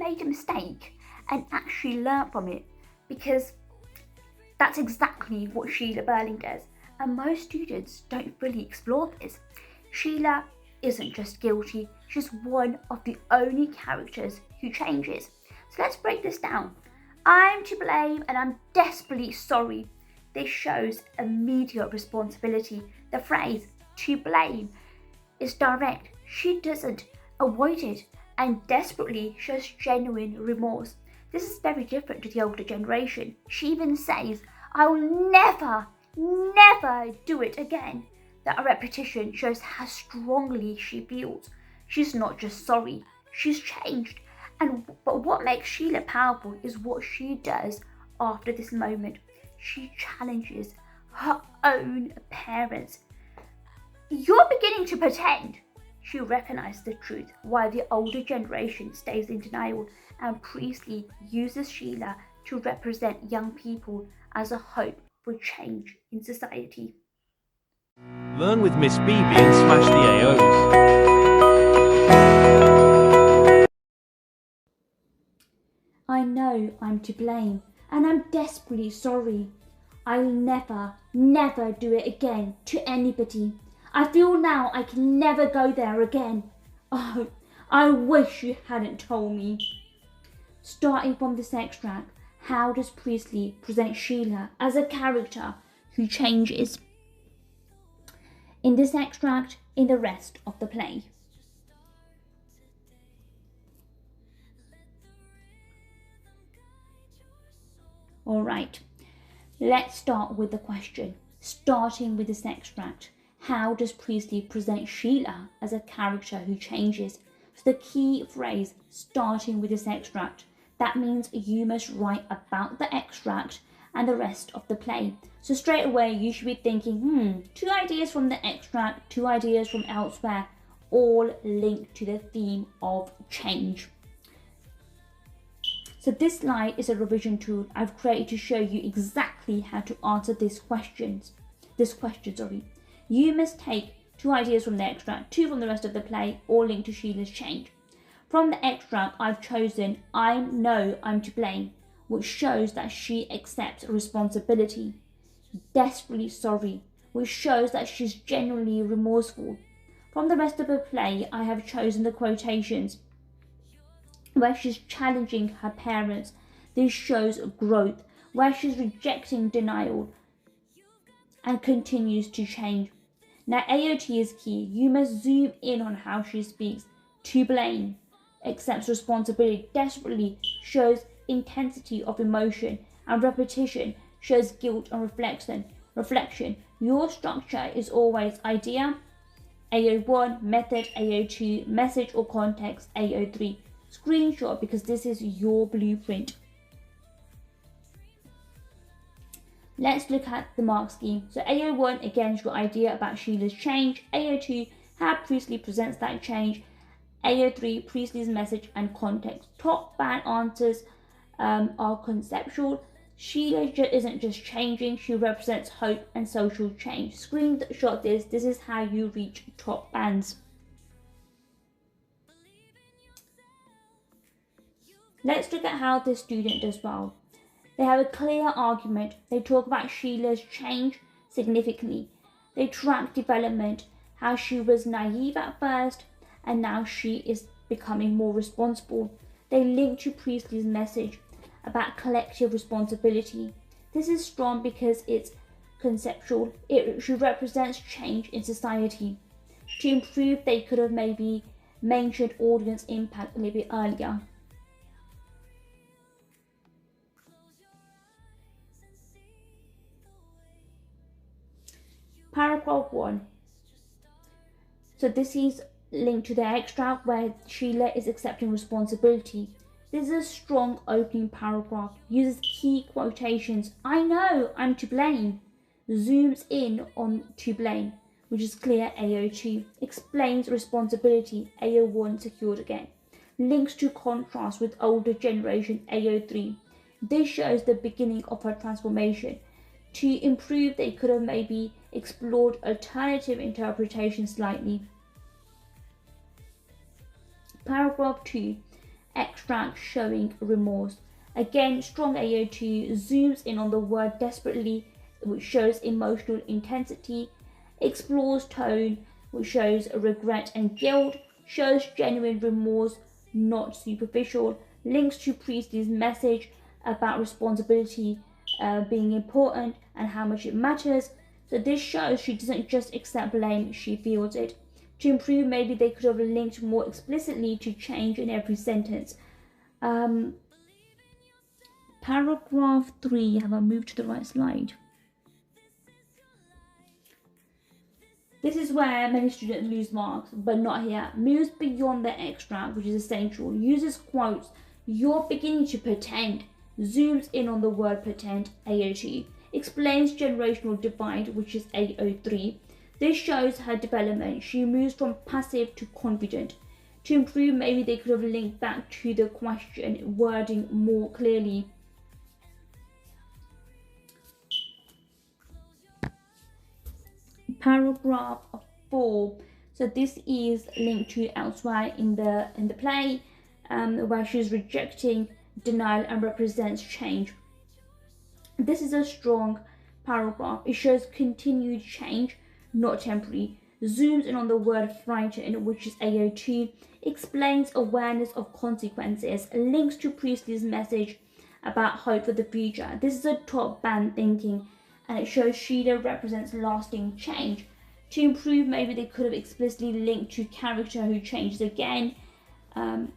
made a mistake and actually learnt from it, because that's exactly what Sheila Burling does, and most students don't fully explore this. Sheila isn't just guilty, she's one of the only characters who changes. So let's break this down. I'm to blame and I'm desperately sorry. This shows immediate responsibility. The phrase to blame is direct. She doesn't avoid it, and desperately shows genuine remorse. This is very different to the older generation. She even says, I will never do it again. That repetition shows how strongly she feels. She's not just sorry, she's changed. But what makes Sheila powerful is what she does after this moment. She challenges her own parents. You're beginning to pretend. She recognizes the truth while the older generation stays in denial, and Priestley uses Sheila to represent young people as a hope for change in society. Learn with Miss BB and smash the AOs. I know I'm to blame, and I'm desperately sorry. I'll never do it again to anybody. I feel now I can never go there again. Oh, I wish you hadn't told me. Starting from this extract, how does Priestley present Sheila as a character who changes? In this extract, in the rest of the play. Alright, let's start with the question. Starting with this extract, how does Priestley present Sheila as a character who changes? So the key phrase, starting with this extract, that means you must write about the extract and the rest of the play. So straight away you should be thinking, 2 ideas from the extract, 2 ideas from elsewhere, all linked to the theme of change. So this slide is a revision tool I've created to show you exactly how to answer this question. You must take 2 ideas from the extract, 2 from the rest of the play, all linked to Sheila's change. From the extract, I've chosen I know I'm to blame, which shows that she accepts responsibility. Desperately sorry, which shows that she's genuinely remorseful. From the rest of the play, I have chosen the quotations where she's challenging her parents. This shows growth, where she's rejecting denial and continues to change. Now AOT is key. You must zoom in on how she speaks. To blame, accepts responsibility, desperately shows intensity of emotion, and repetition shows guilt and reflection. Your structure is always idea, AO1, method, AO2, message or context, AO3. Screenshot because this is your blueprint. Let's look at the mark scheme. So AO1, again, is your idea about Sheila's change. AO2, how Priestley presents that change. AO3, Priestley's message and context. Top band answers are conceptual. Sheila isn't just changing, she represents hope and social change. Screenshot this is how you reach top bands. Let's look at how this student does well. They have a clear argument. They talk about Sheila's change significantly. They track development, how she was naive at first and now she is becoming more responsible. They link to Priestley's message about collective responsibility. This is strong because it's conceptual. She represents change in society. To improve, they could have maybe mentioned audience impact a little bit earlier. Paragraph 1. So this is linked to the extract where Sheila is accepting responsibility. This is a strong opening paragraph, uses key quotations. I know I'm to blame. Zooms in on to blame, which is clear, AO2. Explains responsibility, AO1 secured again. Links to contrast with older generation, AO3. This shows the beginning of her transformation. To improve, they could have maybe explored alternative interpretation slightly. Paragraph 2. extract showing remorse. Again, strong AO2 zooms in on the word desperately, which shows emotional intensity, explores tone, which shows regret and guilt, shows genuine remorse, not superficial, links to Priestley's message about responsibility being important and how much it matters. So this shows she doesn't just accept blame, she feels it. To improve, maybe they could have linked more explicitly to change in every sentence. Paragraph 3, have I moved to the right slide? This is where many students lose marks, but not here. Moves beyond the extract, which is essential. Uses quotes, "You're beginning to pretend." Zooms in on the word pretend, AO2. Explains generational divide, which is AO3. This shows her development. She moves from passive to confident. To improve, maybe they could have linked back to the question, wording more clearly. Paragraph 4. So this is linked to elsewhere in the play, where she's rejecting denial and represents change. This is a strong paragraph. It shows continued change, not temporary. Zooms in on the word frightened, which is AO2. Explains awareness of consequences. Links to Priestley's message about hope for the future. This is a top band thinking, and it shows Sheila represents lasting change. To improve, maybe they could have explicitly linked to character who changes again. And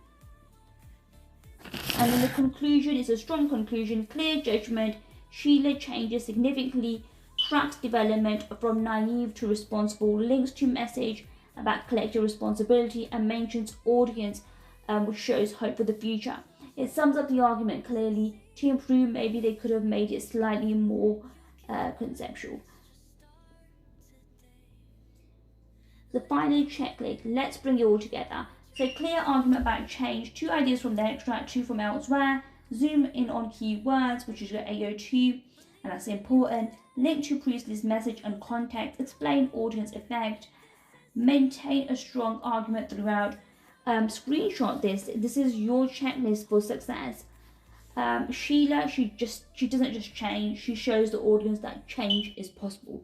then the conclusion is a strong conclusion, clear judgment. Sheila changes significantly, tracks development from naive to responsible, links to message about collective responsibility, and mentions audience, which shows hope for the future. It sums up the argument clearly. To improve, maybe they could have made it slightly more conceptual. The final checklist, let's bring it all together. So clear argument about change, 2 ideas from the extract, 2 from elsewhere, zoom in on keywords, which is your AO2, and that's important, link to Priestley's message and context, explain audience effect, maintain a strong argument throughout. Screenshot this is your checklist for success. Sheila, she doesn't just change, she shows the audience that change is possible.